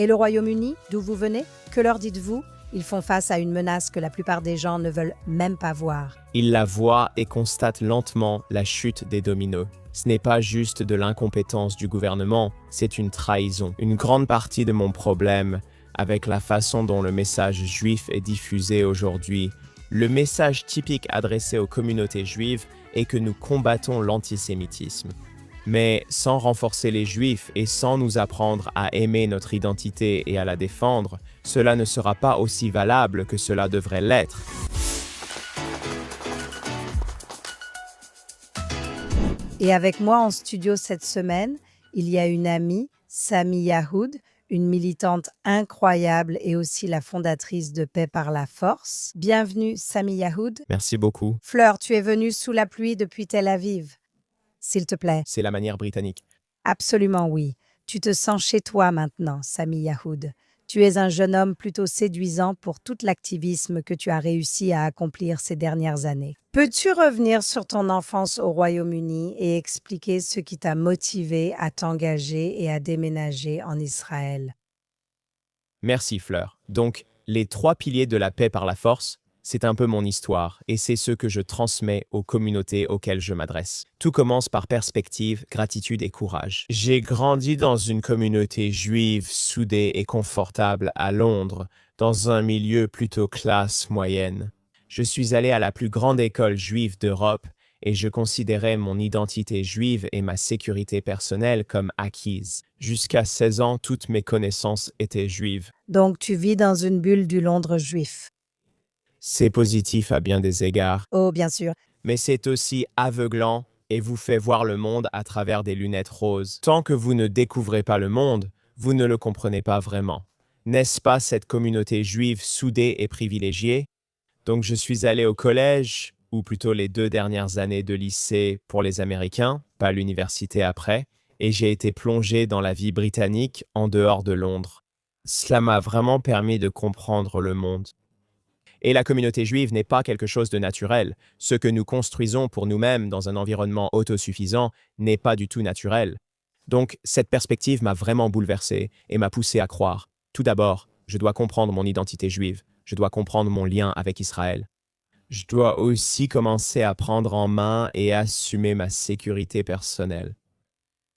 Et le Royaume-Uni, d'où vous venez? Que leur dites-vous? Ils font face à une menace que la plupart des gens ne veulent même pas voir. Ils la voient et constatent lentement la chute des dominos. Ce n'est pas juste de l'incompétence du gouvernement, c'est une trahison. Une grande partie de mon problème avec la façon dont le message juif est diffusé aujourd'hui, le message typique adressé aux communautés juives est que nous combattons l'antisémitisme. Mais sans renforcer les juifs et sans nous apprendre à aimer notre identité et à la défendre, cela ne sera pas aussi valable que cela devrait l'être. Et avec moi en studio cette semaine, il y a une amie, Sami Yahoud, une militante incroyable et aussi la fondatrice de Paix par la Force. Bienvenue, Sami Yahoud. Merci beaucoup. Fleur, tu es venue sous la pluie depuis Tel Aviv. S'il te plaît. C'est la manière britannique. Absolument oui. Tu te sens chez toi maintenant, Sami Yahoud. Tu es un jeune homme plutôt séduisant pour tout l'activisme que tu as réussi à accomplir ces dernières années. Peux-tu revenir sur ton enfance au Royaume-Uni et expliquer ce qui t'a motivé à t'engager et à déménager en Israël? Merci Fleur. Donc, les 3 piliers de la paix par la force, c'est un peu mon histoire et c'est ce que je transmets aux communautés auxquelles je m'adresse. Tout commence par perspective, gratitude et courage. J'ai grandi dans une communauté juive soudée et confortable à Londres, dans un milieu plutôt classe moyenne. Je suis allé à la plus grande école juive d'Europe et je considérais mon identité juive et ma sécurité personnelle comme acquises. Jusqu'à 16 ans, toutes mes connaissances étaient juives. Donc tu vis dans une bulle du Londres juif. C'est positif à bien des égards, Oh, bien sûr. mais c'est aussi aveuglant et vous fait voir le monde à travers des lunettes roses. Tant que vous ne découvrez pas le monde, vous ne le comprenez pas vraiment. N'est-ce pas cette communauté juive soudée et privilégiée? Donc je suis allé au collège, ou plutôt les 2 dernières années de lycée pour les Américains, pas l'université après, et j'ai été plongé dans la vie britannique en dehors de Londres. Cela m'a vraiment permis de comprendre le monde. Et la communauté juive n'est pas quelque chose de naturel. Ce que nous construisons pour nous-mêmes dans un environnement autosuffisant n'est pas du tout naturel. Donc, cette perspective m'a vraiment bouleversé et m'a poussé à croire. Tout d'abord, je dois comprendre mon identité juive. Je dois comprendre mon lien avec Israël. Je dois aussi commencer à prendre en main et assumer ma sécurité personnelle.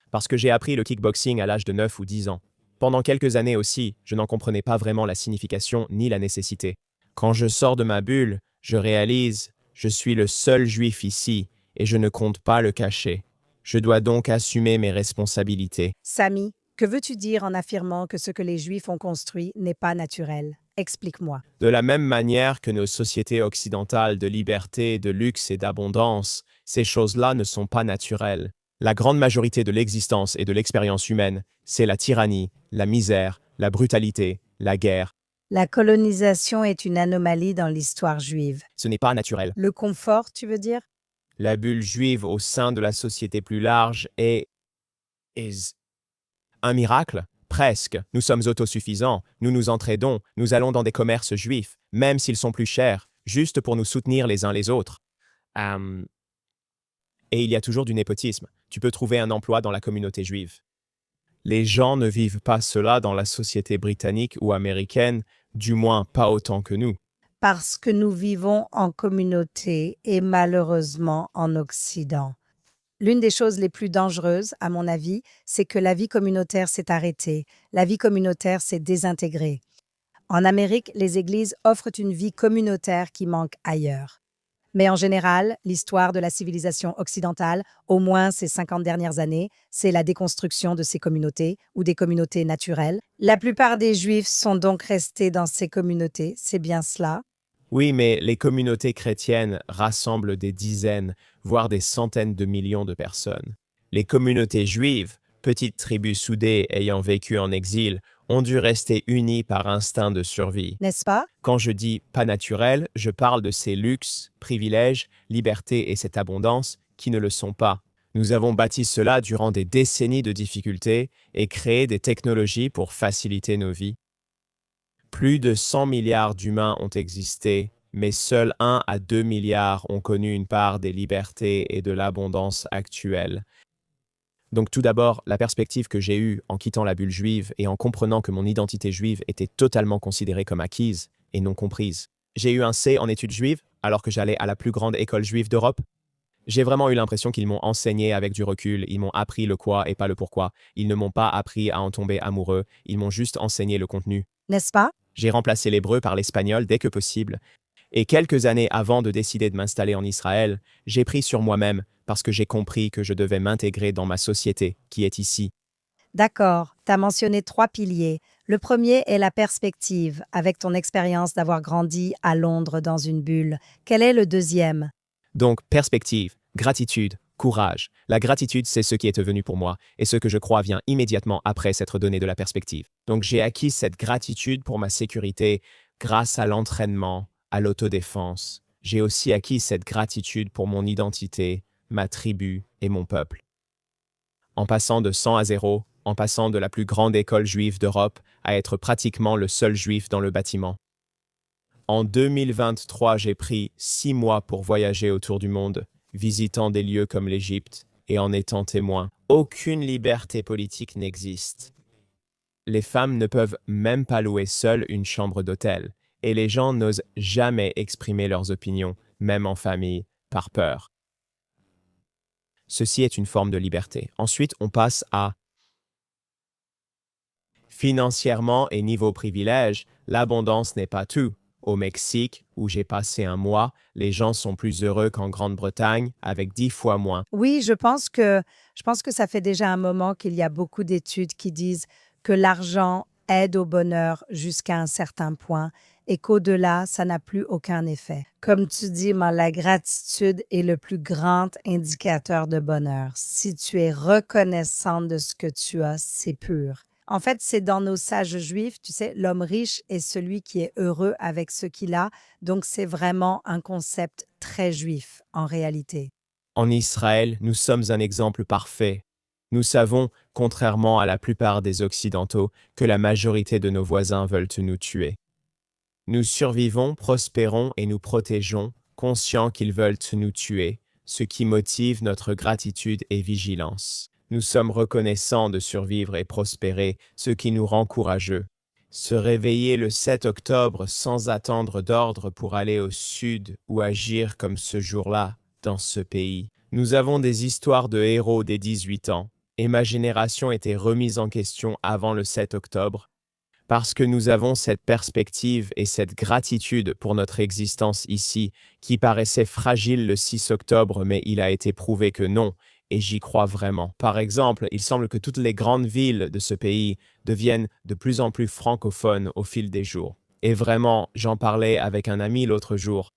Parce que j'ai appris le kickboxing à l'âge de 9 ou 10 ans. Pendant quelques années aussi, je n'en comprenais pas vraiment la signification ni la nécessité. Quand je sors de ma bulle, je réalise, je suis le seul juif ici et je ne compte pas le cacher. Je dois donc assumer mes responsabilités. Sami, que veux-tu dire en affirmant que ce que les Juifs ont construit n'est pas naturel? Explique-moi. De la même manière que nos sociétés occidentales de liberté, de luxe et d'abondance, ces choses-là ne sont pas naturelles. La grande majorité de l'existence et de l'expérience humaine, c'est la tyrannie, la misère, la brutalité, la guerre. La colonisation est une anomalie dans l'histoire juive. Ce n'est pas naturel. Le confort, tu veux dire? La bulle juive au sein de la société plus large est un miracle. Presque. Nous sommes autosuffisants, nous nous entraidons, nous allons dans des commerces juifs, même s'ils sont plus chers, juste pour nous soutenir les uns les autres. Et il y a toujours du népotisme. Tu peux trouver un emploi dans la communauté juive. Les gens ne vivent pas cela dans la société britannique ou américaine, du moins pas autant que nous. Parce que nous vivons en communauté et malheureusement en Occident. L'une des choses les plus dangereuses, à mon avis, c'est que la vie communautaire s'est arrêtée. La vie communautaire s'est désintégrée. En Amérique, les églises offrent une vie communautaire qui manque ailleurs. Mais en général, l'histoire de la civilisation occidentale, au moins ces 50 dernières années, c'est la déconstruction de ces communautés ou des communautés naturelles. La plupart des Juifs sont donc restés dans ces communautés, c'est bien cela? Oui, mais les communautés chrétiennes rassemblent des dizaines, voire des centaines de millions de personnes. Les communautés juives, petites tribus soudées ayant vécu en exil, ont dû rester unies par instinct de survie. N'est-ce pas? Quand je dis pas naturel, je parle de ces luxes, privilèges, libertés et cette abondance qui ne le sont pas. Nous avons bâti cela durant des décennies de difficultés et créé des technologies pour faciliter nos vies. Plus de 100 milliards d'humains ont existé, mais seuls 1 à 2 milliards ont connu une part des libertés et de l'abondance actuelles. Donc tout d'abord, la perspective que j'ai eue en quittant la bulle juive et en comprenant que mon identité juive était totalement considérée comme acquise et non comprise. J'ai eu un C en études juives alors que j'allais à la plus grande école juive d'Europe. J'ai vraiment eu l'impression qu'ils m'ont enseigné avec du recul, ils m'ont appris le quoi et pas le pourquoi. Ils ne m'ont pas appris à en tomber amoureux, ils m'ont juste enseigné le contenu. N'est-ce pas? J'ai remplacé l'hébreu par l'espagnol dès que possible. Et quelques années avant de décider de m'installer en Israël, j'ai pris sur moi-même parce que j'ai compris que je devais m'intégrer dans ma société qui est ici. D'accord, tu as mentionné 3 piliers. Le premier est la perspective, avec ton expérience d'avoir grandi à Londres dans une bulle. Quel est le deuxième? Donc, perspective, gratitude, courage. La gratitude, c'est ce qui est devenu pour moi, et ce que je crois vient immédiatement après s'être donné de la perspective. Donc, j'ai acquis cette gratitude pour ma sécurité grâce à l'entraînement, à l'autodéfense. J'ai aussi acquis cette gratitude pour mon identité, ma tribu et mon peuple. En passant de 100 à 0, en passant de la plus grande école juive d'Europe à être pratiquement le seul juif dans le bâtiment. En 2023, j'ai pris 6 mois pour voyager autour du monde, visitant des lieux comme l'Égypte et en étant témoin. Aucune liberté politique n'existe. Les femmes ne peuvent même pas louer seules une chambre d'hôtel, et les gens n'osent jamais exprimer leurs opinions, même en famille, par peur. Ceci est une forme de liberté. Ensuite, on passe à financièrement et niveau privilège, l'abondance n'est pas tout. Au Mexique, où j'ai passé un mois, les gens sont plus heureux qu'en Grande-Bretagne, avec 10 fois moins. Oui, je pense que ça fait déjà un moment qu'il y a beaucoup d'études qui disent que l'argent aide au bonheur jusqu'à un certain point et qu'au-delà, ça n'a plus aucun effet. Comme tu dis, la gratitude est le plus grand indicateur de bonheur. Si tu es reconnaissante de ce que tu as, c'est pur. En fait, c'est dans nos sages juifs, tu sais, l'homme riche est celui qui est heureux avec ce qu'il a. Donc, c'est vraiment un concept très juif en réalité. En Israël, nous sommes un exemple parfait. Nous savons, contrairement à la plupart des Occidentaux, que la majorité de nos voisins veulent nous tuer. Nous survivons, prospérons et nous protégeons, conscients qu'ils veulent nous tuer, ce qui motive notre gratitude et vigilance. Nous sommes reconnaissants de survivre et prospérer, ce qui nous rend courageux. Se réveiller le 7 octobre sans attendre d'ordre pour aller au sud ou agir comme ce jour-là dans ce pays. Nous avons des histoires de héros dès 18 ans, et ma génération était remise en question avant le 7 octobre, parce que nous avons cette perspective et cette gratitude pour notre existence ici, qui paraissait fragile le 6 octobre, mais il a été prouvé que non, et j'y crois vraiment. Par exemple, il semble que toutes les grandes villes de ce pays deviennent de plus en plus francophones au fil des jours. Et vraiment, j'en parlais avec un ami l'autre jour.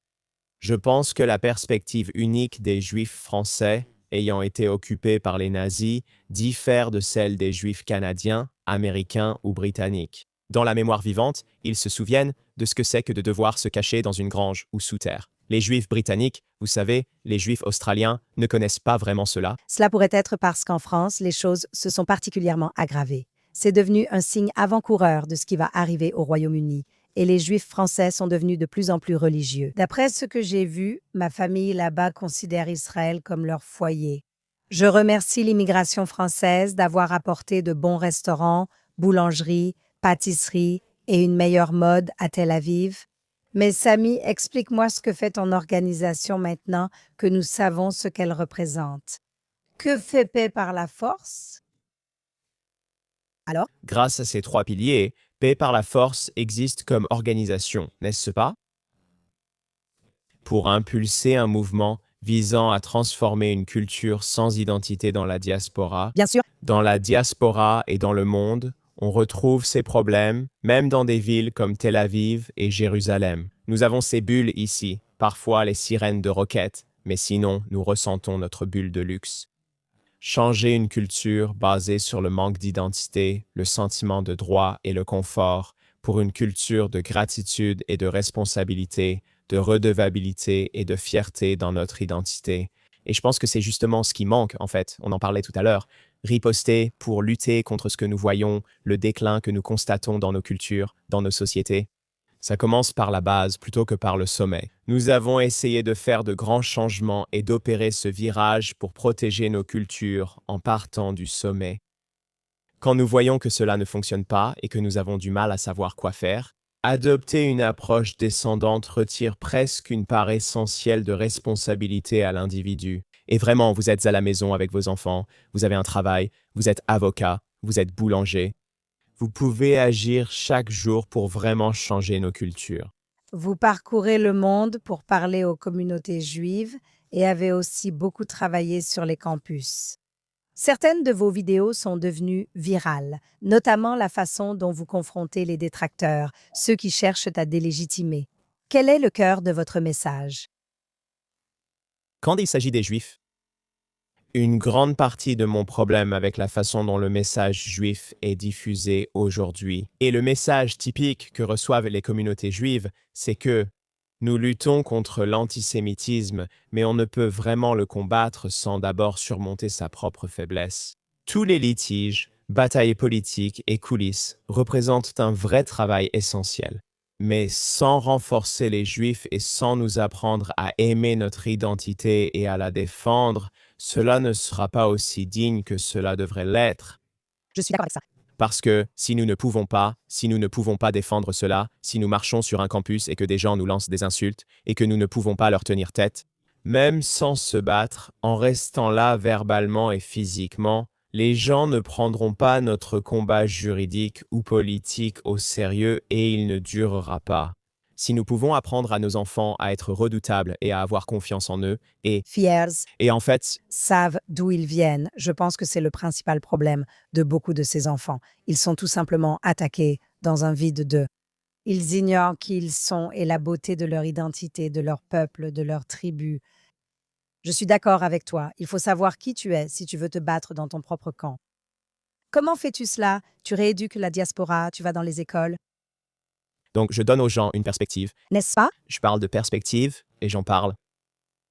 Je pense que la perspective unique des Juifs français, ayant été occupés par les nazis, diffère de celle des Juifs canadiens, américains ou britanniques. Dans la mémoire vivante, ils se souviennent de ce que c'est que de devoir se cacher dans une grange ou sous terre. Les Juifs britanniques, vous savez, les Juifs australiens ne connaissent pas vraiment cela. Cela pourrait être parce qu'en France, les choses se sont particulièrement aggravées. C'est devenu un signe avant-coureur de ce qui va arriver au Royaume-Uni. Et les Juifs français sont devenus de plus en plus religieux. D'après ce que j'ai vu, ma famille là-bas considère Israël comme leur foyer. Je remercie l'immigration française d'avoir apporté de bons restaurants, boulangeries, pâtisseries et une meilleure mode à Tel Aviv. Mais Samy, explique-moi ce que fait ton organisation maintenant que nous savons ce qu'elle représente. Que fait Paix par la force? Alors? Grâce à ces 3 piliers, Paix par la force existe comme organisation, n'est-ce pas? Pour impulser un mouvement visant à transformer une culture sans identité dans la diaspora. Bien sûr. Dans la diaspora et dans le monde, on retrouve ces problèmes, même dans des villes comme Tel Aviv et Jérusalem. Nous avons ces bulles ici, parfois les sirènes de roquettes, mais sinon, nous ressentons notre bulle de luxe. Changer une culture basée sur le manque d'identité, le sentiment de droit et le confort pour une culture de gratitude et de responsabilité, de redevabilité et de fierté dans notre identité. Et je pense que c'est justement ce qui manque, en fait. On en parlait tout à l'heure. Riposter pour lutter contre ce que nous voyons, le déclin que nous constatons dans nos cultures, dans nos sociétés. Ça commence par la base plutôt que par le sommet. Nous avons essayé de faire de grands changements et d'opérer ce virage pour protéger nos cultures en partant du sommet. Quand nous voyons que cela ne fonctionne pas et que nous avons du mal à savoir quoi faire, adopter une approche descendante retire presque une part essentielle de responsabilité à l'individu. Et vraiment, vous êtes à la maison avec vos enfants, vous avez un travail, vous êtes avocat, vous êtes boulanger. Vous pouvez agir chaque jour pour vraiment changer nos cultures. Vous parcourez le monde pour parler aux communautés juives et avez aussi beaucoup travaillé sur les campus. Certaines de vos vidéos sont devenues virales, notamment la façon dont vous confrontez les détracteurs, ceux qui cherchent à délégitimer. Quel est le cœur de votre message? Quand il s'agit des Juifs, une grande partie de mon problème avec la façon dont le message juif est diffusé aujourd'hui, et le message typique que reçoivent les communautés juives, c'est que nous luttons contre l'antisémitisme, mais on ne peut vraiment le combattre sans d'abord surmonter sa propre faiblesse. Tous les litiges, batailles politiques et coulisses représentent un vrai travail essentiel. Mais sans renforcer les Juifs et sans nous apprendre à aimer notre identité et à la défendre, cela ne sera pas aussi digne que cela devrait l'être. Je suis d'accord avec ça. Parce que si nous ne pouvons pas défendre cela, si nous marchons sur un campus et que des gens nous lancent des insultes et que nous ne pouvons pas leur tenir tête, même sans se battre, en restant là verbalement et physiquement, les gens ne prendront pas notre combat juridique ou politique au sérieux et il ne durera pas. Si nous pouvons apprendre à nos enfants à être redoutables et à avoir confiance en eux, Fiers et en fait, savent d'où ils viennent. Je pense que c'est le principal problème de beaucoup de ces enfants. Ils sont tout simplement attaqués dans un vide d'eux. Ils ignorent qui ils sont et la beauté de leur identité, de leur peuple, de leur tribu. Je suis d'accord avec toi. Il faut savoir qui tu es si tu veux te battre dans ton propre camp. Comment fais-tu cela? Tu rééduques la diaspora, tu vas dans les écoles, donc je donne aux gens une perspective. n'est-ce pas? Je parle de perspective et j'en parle.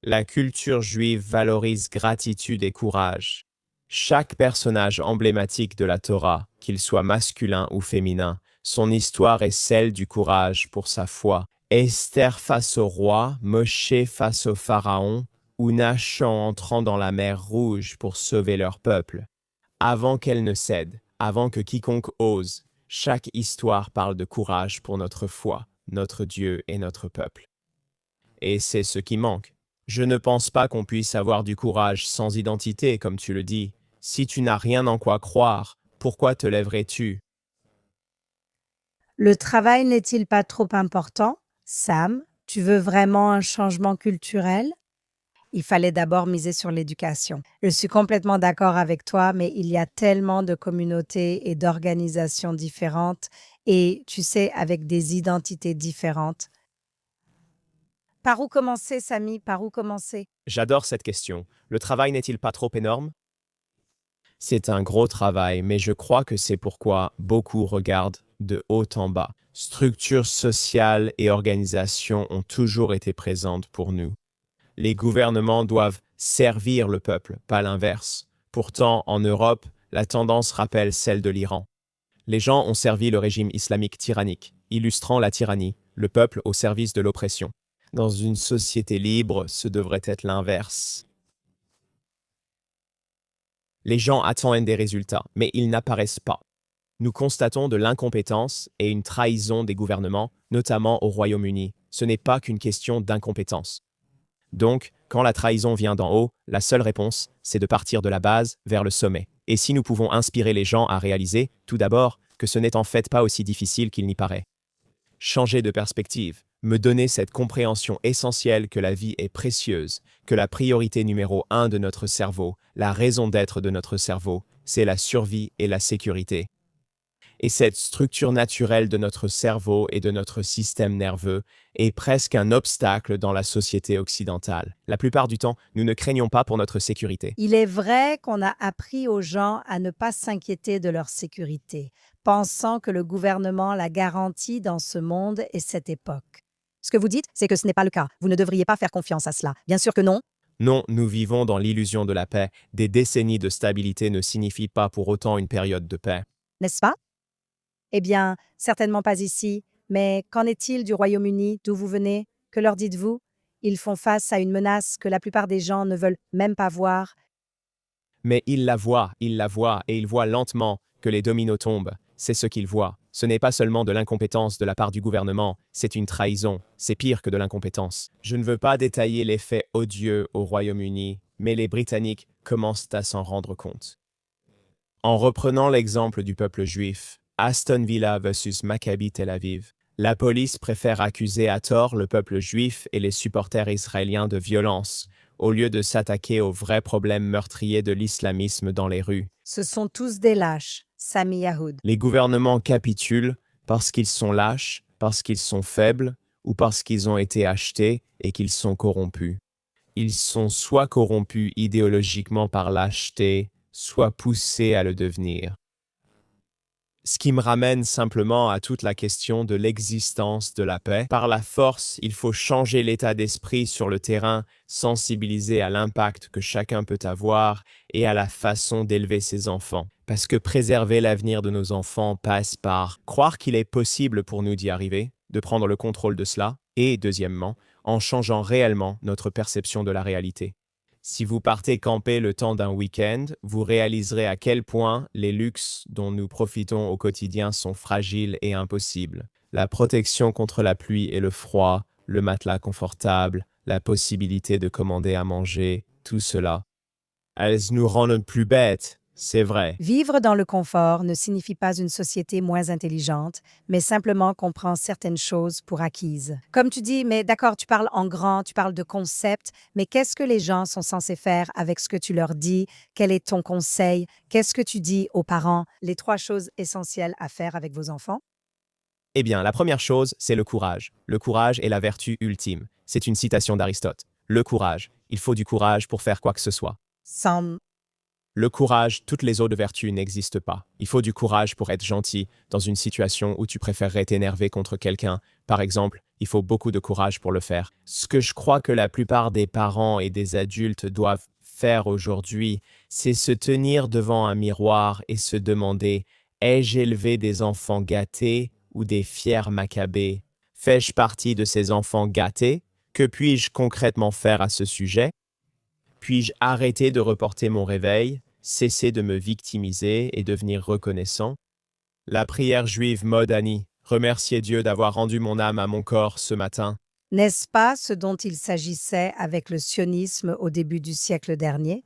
La culture juive valorise gratitude et courage. Chaque personnage emblématique de la Torah, qu'il soit masculin ou féminin, son histoire est celle du courage pour sa foi. Esther face au roi, Moshe face au pharaon, ou Nachan entrant dans la mer Rouge pour sauver leur peuple. Avant qu'elle ne cède, avant que quiconque ose, chaque histoire parle de courage pour notre foi, notre Dieu et notre peuple. Et c'est ce qui manque. Je ne pense pas qu'on puisse avoir du courage sans identité, comme tu le dis. Si tu n'as rien en quoi croire, pourquoi te lèverais-tu? Le travail n'est-il pas trop important? Sam, tu veux vraiment un changement culturel? Il fallait d'abord miser sur l'éducation. Je suis complètement d'accord avec toi, mais il y a tellement de communautés et d'organisations différentes et, tu sais, avec des identités différentes. Par où commencer, Samy? Par où commencer? J'adore cette question. Le travail n'est-il pas trop énorme? C'est un gros travail, mais je crois que c'est pourquoi beaucoup regardent de haut en bas. Structures sociales et organisations ont toujours été présentes pour nous. Les gouvernements doivent servir le peuple, pas l'inverse. Pourtant, en Europe, la tendance rappelle celle de l'Iran. Les gens ont servi le régime islamique tyrannique, illustrant la tyrannie, le peuple au service de l'oppression. Dans une société libre, ce devrait être l'inverse. Les gens attendent des résultats, mais ils n'apparaissent pas. Nous constatons de l'incompétence et une trahison des gouvernements, notamment au Royaume-Uni. Ce n'est pas qu'une question d'incompétence. Donc, quand la trahison vient d'en haut, la seule réponse, c'est de partir de la base vers le sommet. Et si nous pouvons inspirer les gens à réaliser, tout d'abord, que ce n'est en fait pas aussi difficile qu'il n'y paraît. Changer de perspective, me donner cette compréhension essentielle que la vie est précieuse, que la priorité numéro 1 de notre cerveau, la raison d'être de notre cerveau, c'est la survie et la sécurité. Et cette structure naturelle de notre cerveau et de notre système nerveux est presque un obstacle dans la société occidentale. La plupart du temps, nous ne craignons pas pour notre sécurité. Il est vrai qu'on a appris aux gens à ne pas s'inquiéter de leur sécurité, pensant que le gouvernement la garantit dans ce monde et cette époque. Ce que vous dites, c'est que ce n'est pas le cas. Vous ne devriez pas faire confiance à cela. Bien sûr que non. Non, nous vivons dans l'illusion de la paix. Des décennies de stabilité ne signifient pas pour autant une période de paix. N'est-ce pas? Eh bien, certainement pas ici, Mais qu'en est-il du Royaume-Uni, d'où vous venez? Que leur dites-vous? Ils font face à une menace que la plupart des gens ne veulent même pas voir. Mais il la voit, et il voit lentement que les dominos tombent. C'est ce qu'il voit. Ce n'est pas seulement de l'incompétence de la part du gouvernement, c'est une trahison. C'est pire que de l'incompétence. Je ne veux pas détailler les faits odieux au Royaume-Uni, mais les Britanniques commencent à s'en rendre compte. En reprenant l'exemple du peuple juif, Aston Villa versus Maccabi Tel Aviv, la police préfère accuser à tort le peuple juif et les supporters israéliens de violence, au lieu de s'attaquer au vrai problème meurtrier de l'islamisme dans les rues. Ce sont tous des lâches, Sami Yahoud. Les gouvernements capitulent parce qu'ils sont lâches, parce qu'ils sont faibles, ou parce qu'ils ont été achetés et qu'ils sont corrompus. Ils sont soit corrompus idéologiquement par lâcheté, soit poussés à le devenir. Ce qui me ramène simplement à toute la question de l'existence de la paix. Par la force, il faut changer l'état d'esprit sur le terrain, sensibiliser à l'impact que chacun peut avoir et à la façon d'élever ses enfants. Parce que préserver l'avenir de nos enfants passe par croire qu'il est possible pour nous d'y arriver, de prendre le contrôle de cela, et deuxièmement, en changeant réellement notre perception de la réalité. Si vous partez camper le temps d'un week-end, vous réaliserez à quel point les luxes dont nous profitons au quotidien sont fragiles et impossibles. La protection contre la pluie et le froid, le matelas confortable, la possibilité de commander à manger, tout cela. Elles nous rendent plus bêtes, c'est vrai. Vivre dans le confort ne signifie pas une société moins intelligente, mais simplement qu'on prend certaines choses pour acquises. Comme tu dis, mais d'accord, tu parles en grand, tu parles de concept, mais qu'est-ce que les gens sont censés faire avec ce que tu leur dis? Quel est ton conseil? Qu'est-ce que tu dis aux parents? Les 3 choses essentielles à faire avec vos enfants? Eh bien, la première chose, c'est le courage. Le courage est la vertu ultime. C'est une citation d'Aristote. Le courage. Il faut du courage pour faire quoi que ce soit. Sans Le courage, toutes les autres vertus n'existent pas. Il faut du courage pour être gentil dans une situation où tu préférerais t'énerver contre quelqu'un. Par exemple, il faut beaucoup de courage pour le faire. Ce que je crois que la plupart des parents et des adultes doivent faire aujourd'hui, c'est se tenir devant un miroir et se demander: ai-je élevé des enfants gâtés ou des fiers Maccabées? Fais-je partie de ces enfants gâtés? Que puis-je concrètement faire à ce sujet? Puis-je arrêter de reporter mon réveil, cesser de me victimiser et devenir reconnaissant? La prière juive mode Annie, remercier Dieu d'avoir rendu mon âme à mon corps ce matin. N'est-ce pas ce dont il s'agissait avec le sionisme au début du siècle dernier?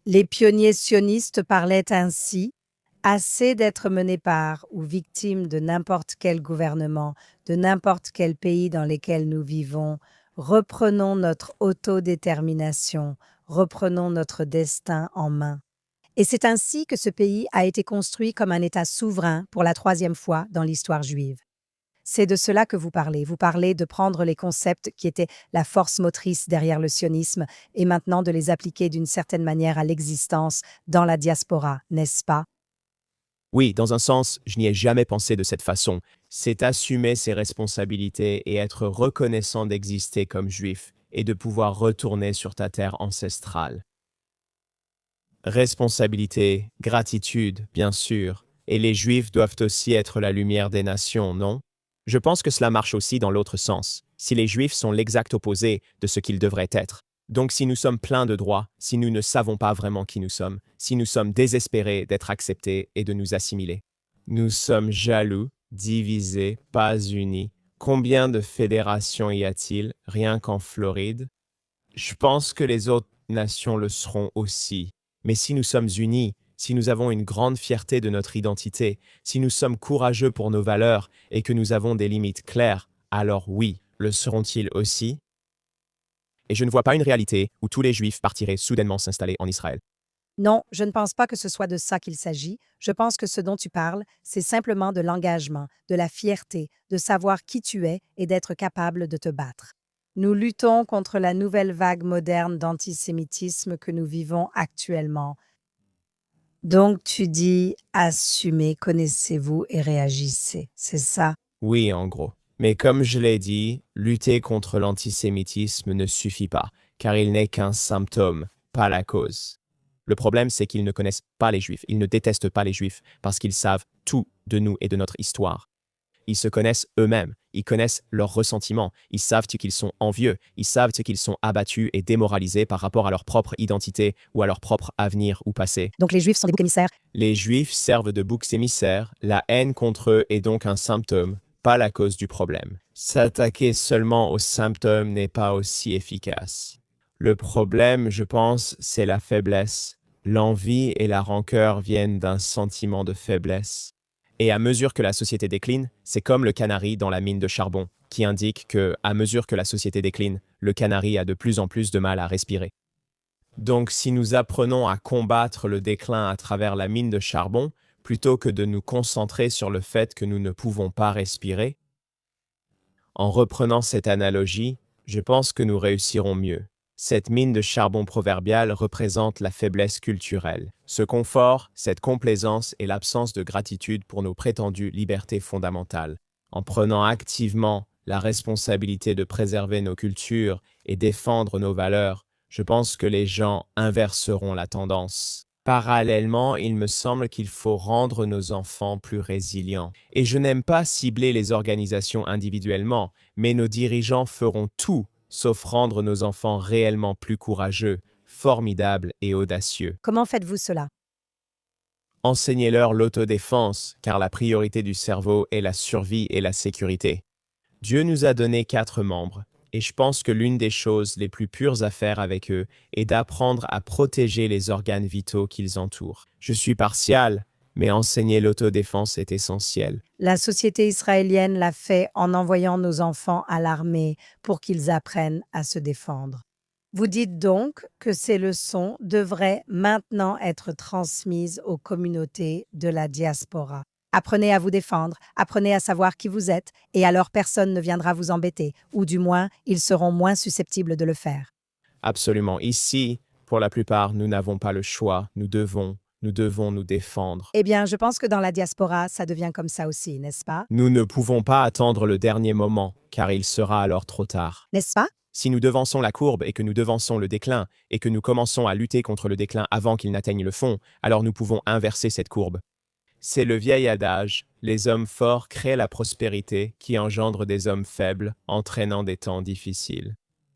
Les pionniers sionistes parlaient ainsi: assez d'être menés par ou victimes de n'importe quel gouvernement, de n'importe quel pays dans lequel nous vivons, reprenons notre autodétermination, reprenons notre destin en main. Et c'est ainsi que ce pays a été construit comme un État souverain pour la 3e fois dans l'histoire juive. C'est de cela que vous parlez. Vous parlez de prendre les concepts qui étaient la force motrice derrière le sionisme et maintenant de les appliquer d'une certaine manière à l'existence dans la diaspora, n'est-ce pas? Oui, dans un sens, je n'y ai jamais pensé de cette façon. C'est assumer ses responsabilités et être reconnaissant d'exister comme juif et de pouvoir retourner sur ta terre ancestrale. Responsabilité, gratitude, bien sûr. Et les Juifs doivent aussi être la lumière des nations, non? Je pense que cela marche aussi dans l'autre sens, si les Juifs sont l'exact opposé de ce qu'ils devraient être. Donc si nous sommes pleins de droits, si nous ne savons pas vraiment qui nous sommes, si nous sommes désespérés d'être acceptés et de nous assimiler. Nous sommes jaloux, divisés, pas unis. Combien de fédérations y a-t-il, rien qu'en Floride? Je pense que les autres nations le seront aussi. Mais si nous sommes unis, si nous avons une grande fierté de notre identité, si nous sommes courageux pour nos valeurs et que nous avons des limites claires, alors oui, le seront-ils aussi? Et je ne vois pas une réalité où tous les Juifs partiraient soudainement s'installer en Israël. Non, je ne pense pas que ce soit de ça qu'il s'agit. Je pense que ce dont tu parles, c'est simplement de l'engagement, de la fierté, de savoir qui tu es et d'être capable de te battre. Nous luttons contre la nouvelle vague moderne d'antisémitisme que nous vivons actuellement. Donc tu dis: assumez, connaissez-vous et réagissez. C'est ça? Oui, en gros. Mais comme je l'ai dit, lutter contre l'antisémitisme ne suffit pas, car il n'est qu'un symptôme, pas la cause. Le problème, c'est qu'ils ne connaissent pas les Juifs, ils ne détestent pas les Juifs, parce qu'ils savent tout de nous et de notre histoire. Ils se connaissent eux-mêmes, ils connaissent leurs ressentiments, ils savent qu'ils sont envieux, ils savent qu'ils sont abattus et démoralisés par rapport à leur propre identité ou à leur propre avenir ou passé. Donc les Juifs sont des boucs émissaires. Les Juifs servent de boucs émissaires, la haine contre eux est donc un symptôme, pas la cause du problème. S'attaquer seulement aux symptômes n'est pas aussi efficace. Le problème, je pense, c'est la faiblesse. L'envie et la rancœur viennent d'un sentiment de faiblesse. Et à mesure que la société décline, c'est comme le canari dans la mine de charbon, qui indique que, à mesure que la société décline, le canari a de plus en plus de mal à respirer. Donc, si nous apprenons à combattre le déclin à travers la mine de charbon, plutôt que de nous concentrer sur le fait que nous ne pouvons pas respirer, en reprenant cette analogie, je pense que nous réussirons mieux. Cette mine de charbon proverbiale représente la faiblesse culturelle. Ce confort, cette complaisance et l'absence de gratitude pour nos prétendues libertés fondamentales. En prenant activement la responsabilité de préserver nos cultures et défendre nos valeurs, je pense que les gens inverseront la tendance. Parallèlement, il me semble qu'il faut rendre nos enfants plus résilients. Et je n'aime pas cibler les organisations individuellement, mais nos dirigeants feront tout sauf rendre nos enfants réellement plus courageux, formidables et audacieux. Comment faites-vous cela? Enseignez-leur l'autodéfense, car la priorité du cerveau est la survie et la sécurité. Dieu nous a donné 4 membres, et je pense que l'une des choses les plus pures à faire avec eux est d'apprendre à protéger les organes vitaux qu'ils entourent. Je suis partial, mais enseigner l'autodéfense est essentiel. La société israélienne l'a fait en envoyant nos enfants à l'armée pour qu'ils apprennent à se défendre. Vous dites donc que ces leçons devraient maintenant être transmises aux communautés de la diaspora. Apprenez à vous défendre, apprenez à savoir qui vous êtes, et alors personne ne viendra vous embêter, ou du moins, ils seront moins susceptibles de le faire. Absolument. Ici, pour la plupart, nous n'avons pas le choix. Nous devons nous défendre. Eh bien, je pense que dans la diaspora, ça devient comme ça aussi, n'est-ce pas? Nous ne pouvons pas attendre le dernier moment, car il sera alors trop tard. N'est-ce pas? Si nous devançons la courbe et que nous devançons le déclin, et que nous commençons à lutter contre le déclin avant qu'il n'atteigne le fond, alors nous pouvons inverser cette courbe. C'est le vieil adage, les hommes forts créent la prospérité qui engendre des hommes faibles, entraînant des temps difficiles.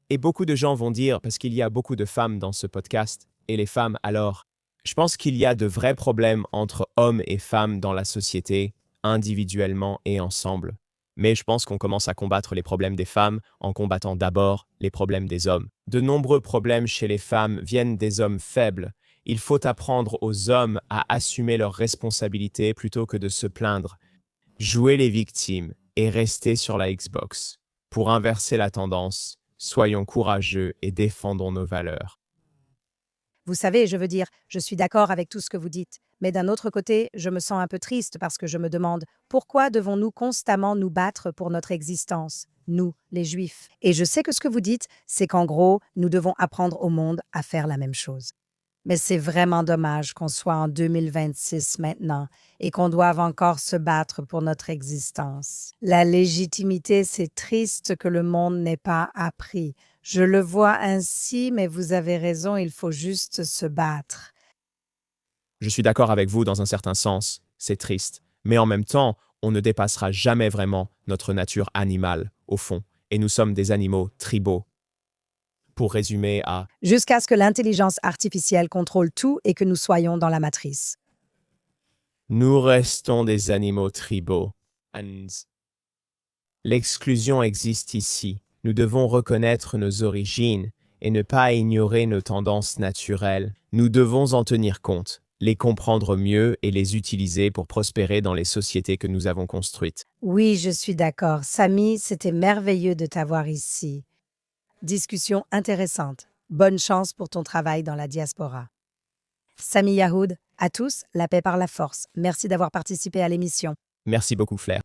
Et beaucoup de gens vont dire, parce qu'il y a beaucoup de femmes dans ce podcast, et les femmes alors, je pense qu'il y a de vrais problèmes entre hommes et femmes dans la société, individuellement et ensemble. Mais je pense qu'on commence à combattre les problèmes des femmes en combattant d'abord les problèmes des hommes. De nombreux problèmes chez les femmes viennent des hommes faibles. Il faut apprendre aux hommes à assumer leurs responsabilités plutôt que de se plaindre. Jouer les victimes et rester sur la Xbox. Pour inverser la tendance, soyons courageux et défendons nos valeurs. Vous savez, je veux dire, je suis d'accord avec tout ce que vous dites, mais d'un autre côté, je me sens un peu triste parce que je me demande pourquoi devons-nous constamment nous battre pour notre existence, nous, les Juifs? Et je sais que ce que vous dites, c'est qu'en gros, nous devons apprendre au monde à faire la même chose. Mais c'est vraiment dommage qu'on soit en 2026 maintenant et qu'on doive encore se battre pour notre existence. La légitimité, c'est triste que le monde n'ait pas appris. Je le vois ainsi, mais vous avez raison, il faut juste se battre. Je suis d'accord avec vous dans un certain sens, c'est triste. Mais en même temps, on ne dépassera jamais vraiment notre nature animale, au fond, et nous sommes des animaux tribaux. Pour résumer à Jusqu'à ce que l'intelligence artificielle contrôle tout et que nous soyons dans la matrice. nous restons des animaux tribaux. L'exclusion existe ici. Nous devons reconnaître nos origines et ne pas ignorer nos tendances naturelles. Nous devons en tenir compte, les comprendre mieux et les utiliser pour prospérer dans les sociétés que nous avons construites. Oui, je suis d'accord. Samy, c'était merveilleux de t'avoir ici. Discussion intéressante. Bonne chance pour ton travail dans la diaspora. Samy Yahoud, à tous, la paix par la force. Merci d'avoir participé à l'émission. Merci beaucoup, Flair.